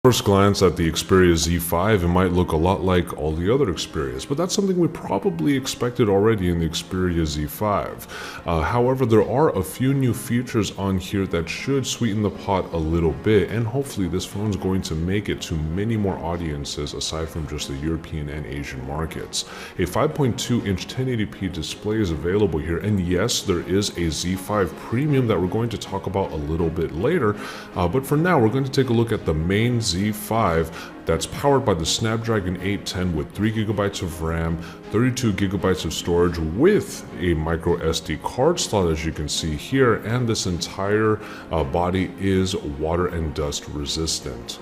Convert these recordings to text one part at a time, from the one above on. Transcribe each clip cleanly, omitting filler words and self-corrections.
First glance at the Xperia Z5, it might look a lot like all the other Xperias, but that's something we probably expected already in the Xperia Z5. However, there are a few new features on here that should sweeten the pot a little bit, and hopefully this phone's going to make it to many more audiences aside from just the European and Asian markets. A 5.2-inch 1080p display is available here, and yes, there is a Z5 Premium that we're going to talk about a little bit later, but for now we're going to take a look at the main Z5 that's powered by the Snapdragon 810 with 3GB of RAM, 32GB of storage with a micro SD card slot, as you can see here, and this entire body is water and dust resistant.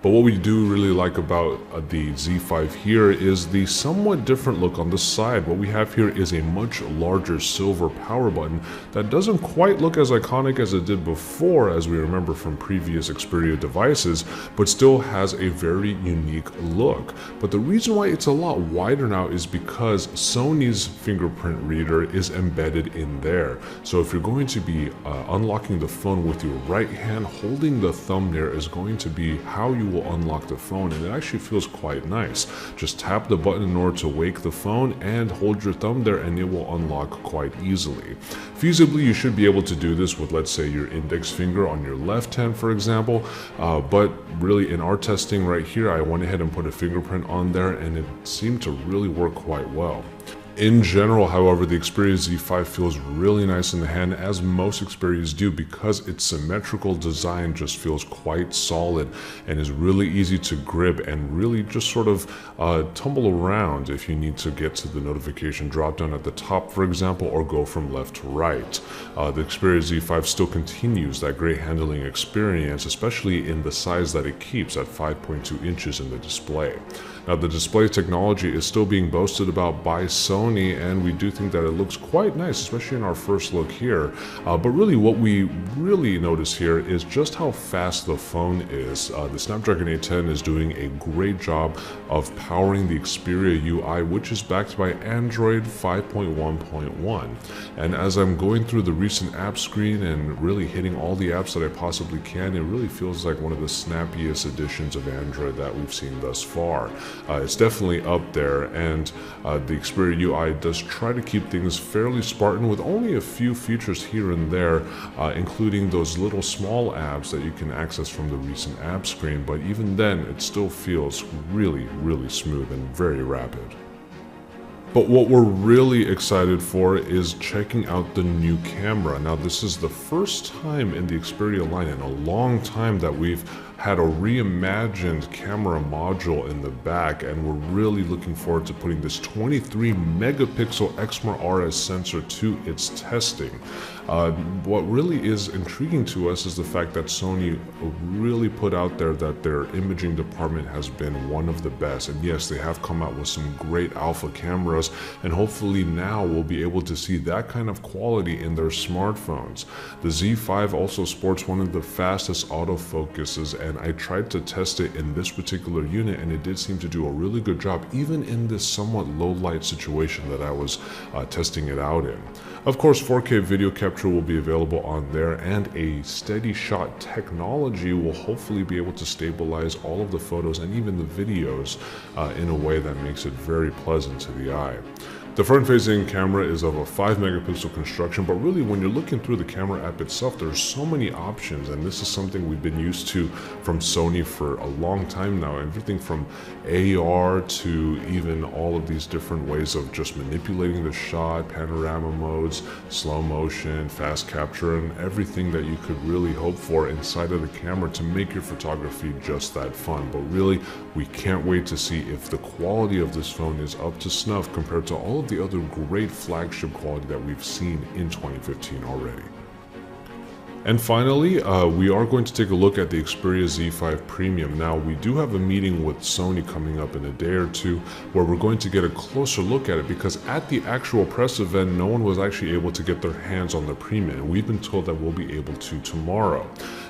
But what we do really like about the Z5 here is the somewhat different look on the side. What we have here is a much larger silver power button that doesn't quite look as iconic as it did before, as we remember from previous Xperia devices, but still has a very unique look. But the reason why it's a lot wider now is because Sony's fingerprint reader is embedded in there. So if you're going to be unlocking the phone with your right hand, holding the thumb there is going to be how you will unlock the phone, and it actually feels quite nice. Just tap the button in order to wake the phone and hold your thumb there and it will unlock quite easily. Feasibly, you should be able to do this with, let's say, your index finger on your left hand, for example, but really in our testing right here, I went ahead and put a fingerprint on there and it seemed to really work quite well. In general, however, the Xperia Z5 feels really nice in the hand, as most Xperias do, because its symmetrical design just feels quite solid and is really easy to grip and really just sort of tumble around if you need to get to the notification drop down at the top, for example, or go from left to right. The Xperia Z5 still continues that great handling experience, especially in the size that it keeps at 5.2 inches in the display. Now, the display technology is still being boasted about by Sony, and we do think that it looks quite nice, especially in our first look here. But really what we really notice here is just how fast the phone is. The Snapdragon 810 is doing a great job of powering the Xperia UI, which is backed by Android 5.1.1. And as I'm going through the recent app screen and really hitting all the apps that I possibly can, it really feels like one of the snappiest editions of Android that we've seen thus far. It's definitely up there, and the Xperia UI does try to keep things fairly Spartan with only a few features here and there, including those little small apps that you can access from the recent app screen, but even then it still feels really smooth and very rapid. But what we're really excited for is checking out the new camera. Now, this is the first time in the Xperia line in a long time that we've had a reimagined camera module in the back, and we're really looking forward to putting this 23 megapixel Exmor RS sensor to its testing. What really is intriguing to us is the fact that Sony really put out there that their imaging department has been one of the best, and yes, they have come out with some great alpha cameras, and hopefully now we'll be able to see that kind of quality in their smartphones. The Z5 also sports one of the fastest autofocuses, and I tried to test it in this particular unit, and it did seem to do a really good job even in this somewhat low light situation that I was testing it out in. Of course, 4K video capture will be available on there, and a steady shot technology will hopefully be able to stabilize all of the photos and even the videos in a way that makes it very pleasant to the eye. The front-facing camera is of a 5 megapixel construction, but really when you're looking through the camera app itself, there's so many options, and this is something we've been used to from Sony for a long time now. Everything from AR to even all of these different ways of just manipulating the shot, panorama modes, slow motion, fast capture, and everything that you could really hope for inside of the camera to make your photography just that fun. But really, we can't wait to see if the quality of this phone is up to snuff compared to all of the other great flagship quality that we've seen in 2015 already. And finally, we are going to take a look at the Xperia Z5 Premium. Now, we do have a meeting with Sony coming up in a day or two where we're going to get a closer look at it, because at the actual press event, no one was actually able to get their hands on the Premium, and we've been told that we'll be able to tomorrow.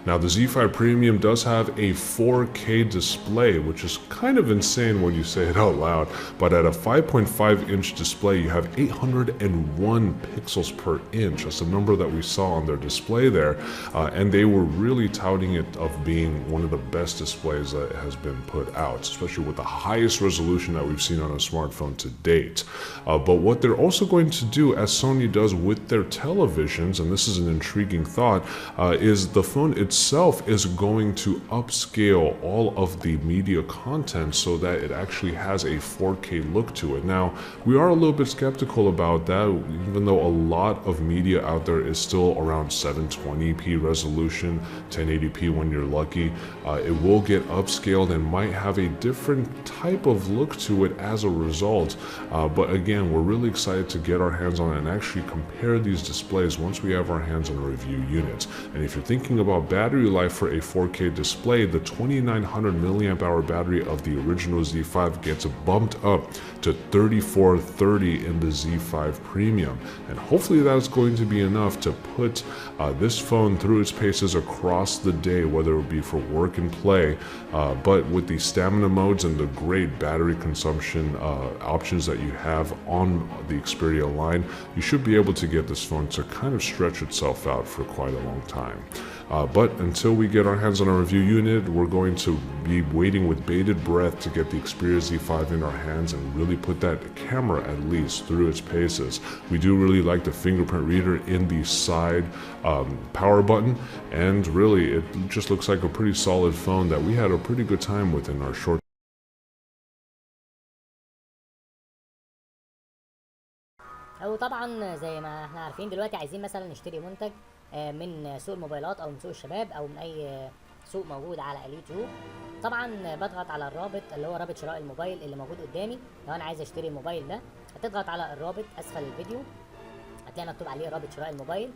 Now, the Z5 Premium does have a 4K display, which is kind of insane when you say it out loud, but at a 5.5-inch display, you have 801 pixels per inch. That's the number that we saw on their display there. and they were really touting it of being one of the best displays that has been put out, especially with the highest resolution that we've seen on a smartphone to date. But what they're also going to do, as Sony does with their televisions, and this is an intriguing thought, is the phone itself is going to upscale all of the media content so that it actually has a 4K look to it. Now, we are a little bit skeptical about that, even though a lot of media out there is still around 720p resolution, 1080p when you're lucky. It will get upscaled and might have a different type of look to it as a result. But again, we're really excited to get our hands on it and actually compare these displays once we have our hands on a review unit. And if you're thinking about battery life for a 4K display, the 2900 milliamp hour battery of the original Z5 gets bumped up to 3430 in the Z5 Premium. And hopefully that's going to be enough to put this phone through its paces across the day, whether it be for work and play. But with the stamina modes and the great battery consumption options that you have on the Xperia line, you should be able to get this phone to kind of stretch itself out for quite a long time. But until we get our hands on a review unit, we're going to be waiting with bated breath to get the Xperia Z5 in our hands and really put that camera at least through its paces. We do really like the fingerprint reader in the side power button, and really it just looks like a pretty solid phone that we had a pretty good time with in our short. وطبعا زي ما احنا عارفين دلوقتي عايزين مثلا نشتري منتج من سوق الموبايلات او من سوق الشباب او من اي سوق موجود على اليوتيوب. طبعا بضغط على الرابط اللي هو رابط شراء الموبايل اللي موجود قدامي. لو انا عايز اشتري الموبايل ده هتضغط على الرابط اسفل الفيديو، هتلاقي مكتوب عليه رابط شراء الموبايل.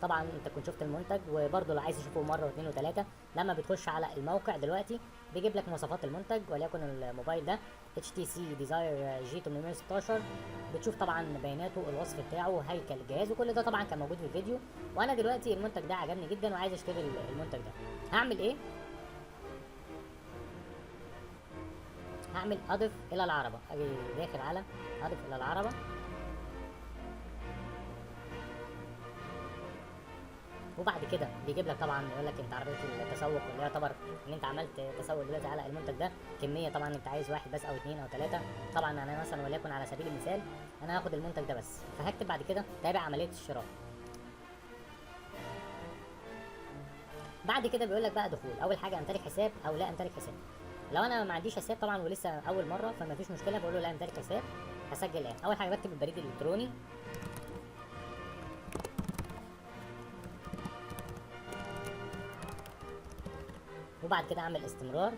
طبعا انت كنت شفت المنتج، وبرده لو عايز تشوفه مره واثنين وثلاثه لما بتخش على الموقع دلوقتي بيجيب لك مواصفات المنتج، وليكن الموبايل ده HTC Desire G816. بتشوف طبعا بياناته، الوصف بتاعه، هيكل الجهاز، وكل ده طبعا كان موجود في الفيديو. وانا دلوقتي المنتج ده عجبني جدا وعايز اشتري المنتج ده. هعمل ايه؟ هعمل اضف الى العربه. اجي داخل على اضف الى العربه، وبعد كده بيجيب لك طبعا يقول لك انت عرضت التسوق، اللي يعتبر ان انت عملت تسوق دلوقتي على المنتج ده كميه. طبعا انت عايز واحد بس او اثنين او ثلاثه. طبعا انا مثلا وليكن على سبيل المثال انا هاخد المنتج ده بس، فهكتب بعد كده تابع عمليه الشراء. بعد كده بيقول لك بقى دخول. اول حاجه امتلك حساب او لا امتلك حساب. لو انا ما عنديش حساب طبعا ولسه اول مره فما فيش مشكله، بقول له لا امتلك حساب. هسجل الان. اول حاجه بكتب البريد الالكتروني، وبعد كده اعمل استمرار.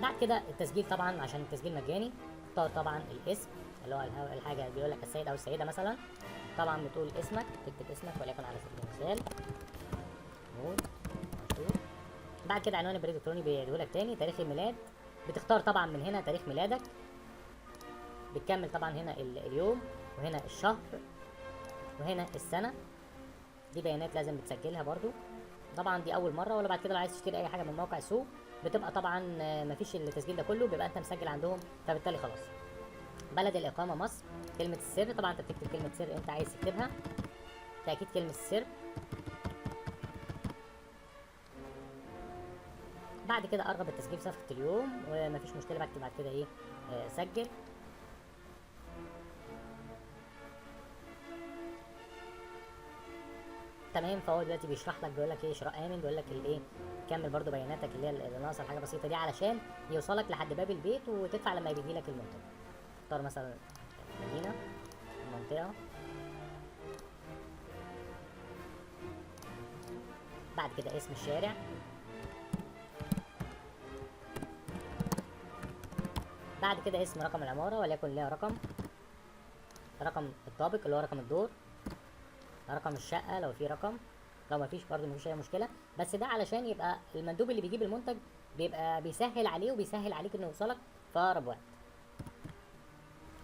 بعد كده التسجيل طبعا عشان التسجيل مجاني. اختار طبعا الاسم اللي هو الحاجه بيقول لك السيد او السيده مثلا. طبعا بتقول اسمك، تكتب اسمك وليكن على سبيل المثال محمود. بعد كده عنوان البريد الالكتروني بيديهولك تاني. تاريخ الميلاد بتختار طبعا من هنا تاريخ ميلادك. بتكمل طبعا هنا اليوم، وهنا الشهر، وهنا السنه. دي بيانات لازم بتسجلها برضو. طبعا دي اول مره، ولا بعد كده لو عايز تشتري اي حاجه من موقع السوق بتبقى طبعا مفيش التسجيل ده كله، بيبقى انت مسجل عندهم، فبالتالي خلاص. بلد الاقامه مصر. كلمه السر طبعا انت بتكتب كلمه سر انت عايز تكتبها، تاكيد كلمه السر. بعد كده ارغب التسجيل في صفحه اليوم، ومفيش مشكله. بكتب بعد كده ايه سجل. تمام. فهو دلوقتي بيشرح لك، بيقول لك ايه شراء امن، بيقول لك الايه كمل برضو بياناتك اللي هي اللي ناقصه الحاجه بسيطه دي علشان يوصلك لحد باب البيت وتدفع لما يجي لك المنتج. اختار مثلا مدينه، المنطقه، بعد كده اسم الشارع، بعد كده اسم رقم العماره وليكن ليها رقم الطابق اللي هو رقم الدور، رقم الشقه لو في رقم، لو مفيش برضه مفيش اي مشكله. بس ده علشان يبقى المندوب اللي بيجيب المنتج بيبقى بيسهل عليه وبيسهل عليك انه يوصلك في اقرب وقت.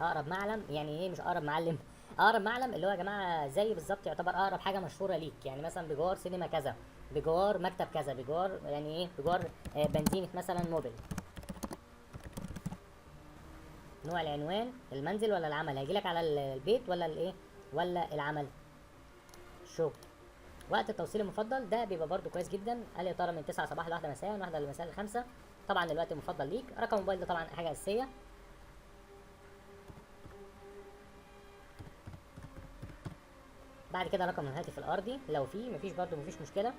اقرب معلم يعني ايه؟ مش اقرب معلم. اقرب معلم اللي هو يا جماعه زي بالظبط يعتبر اقرب حاجه مشهوره ليك، يعني مثلا بجوار سينما كذا، بجوار مكتب كذا، بجوار يعني ايه بجوار بنزينه مثلا موبيل. نوع العنوان المنزل ولا العمل، هيجيلك على البيت ولا الايه ولا العمل. الشغل. وقت التوصيل المفضل ده بيبقى برده كويس جدا، قال يا ترى من 9 صباح ل1 مساء، 1 مساء ل5. طبعا الوقت المفضل ليك. رقم الموبايل ده طبعا حاجه اساسيه. بعد كده رقم الهاتف الارضي لو فيه، مفيش برده مفيش مشكله.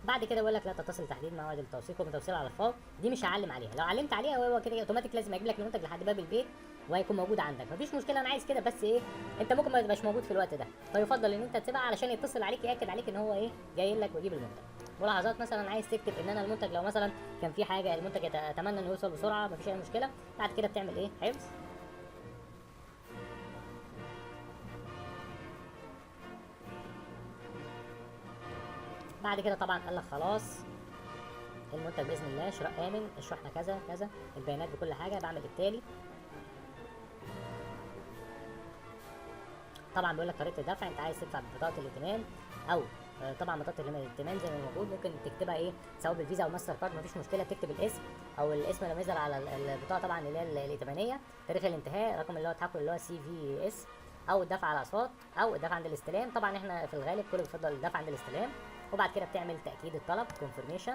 بعد كده بيقول لك لا تتصل تحديد موعد التوثيق وبتوصيل على الفور. دي مش هعلم عليها، لو علمت عليها هو كده اوتوماتيك لازم يجيب لك المنتج لحد باب البيت وهيكون موجود عندك. مفيش مشكله، انا عايز كده، بس ايه، انت ممكن ما تبقاش موجود في الوقت ده، فيفضل ان انت تسيبها علشان يتصل عليك ياكد عليك ان هو ايه جاي لك ويجيب المنتج. ملاحظات مثلا عايز تكتب ان انا المنتج لو مثلا كان في حاجه المنتج اتمنى انه يوصل بسرعه، مفيش اي مشكله. بعد كده بتعمل ايه، حفظ. بعد كده طبعا قال لك خلاص المنتج باذن الله شراء امن، الشحنه كذا كذا، البيانات بكل حاجه. بعمل التالي. طبعا بيقول لك طريقه الدفع، انت عايز تدفع ببطاقه الائتمان او طبعا بطاقه الائتمان زي ما موجود، ممكن تكتبها ايه سواء بالفيزا او ماستر كارد، مفيش مشكله. تكتب الاسم او الاسم لما يظهر على البطاقه طبعا اللي هي الائتمانيه، تاريخ الانتهاء، رقم اللي هو التحكم اللي هو CVS، او الدفع على اقساط او الدفع عند الاستلام. طبعا احنا في الغالب كله بيفضل الدفع عند الاستلام. وبعد كده بتعمل تاكيد الطلب confirmation.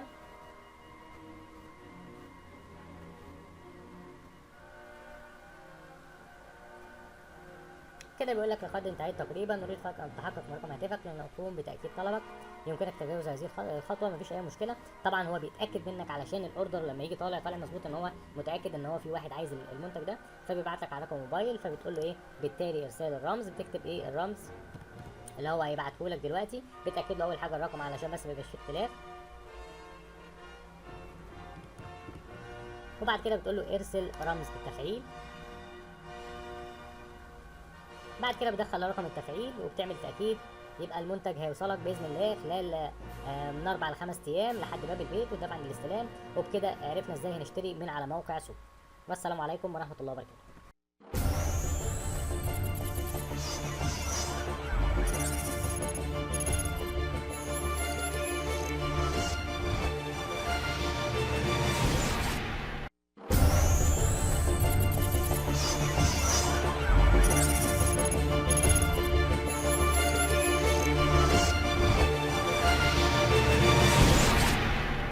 كده بيقول لك لقد انتهيت تقريبا، نريد فقط ان تحقق من رقم هاتفك لنقوم بتاكيد طلبك، يمكنك تجاوز هذه الخطوه، مفيش اي مشكله. طبعا هو بيتاكد منك علشان الاوردر لما يجي طالع مظبوط، ان هو متاكد ان هو في واحد عايز المنتج ده، فبيبعت لك على رقم موبايل، فبتقول له ايه بالتالي ارسال الرمز. بتكتب ايه الرمز اللي هو هيبعته لك دلوقتي، بتاكد له اول حاجه الرقم علشان بس ما يبقاش فيه اختلاف. وبعد كده بتقول له ارسل رمز التفعيل. بعد كده بدخل رقم التفعيل وبتعمل تأكيد. يبقى المنتج هيوصلك بإذن الله خلال من 4 ل5 أيام لحد باب البيت والدفع عند الاستلام. وبكده عرفنا ازاي هنشتري من على موقع سوق. والسلام عليكم ورحمة الله وبركاته.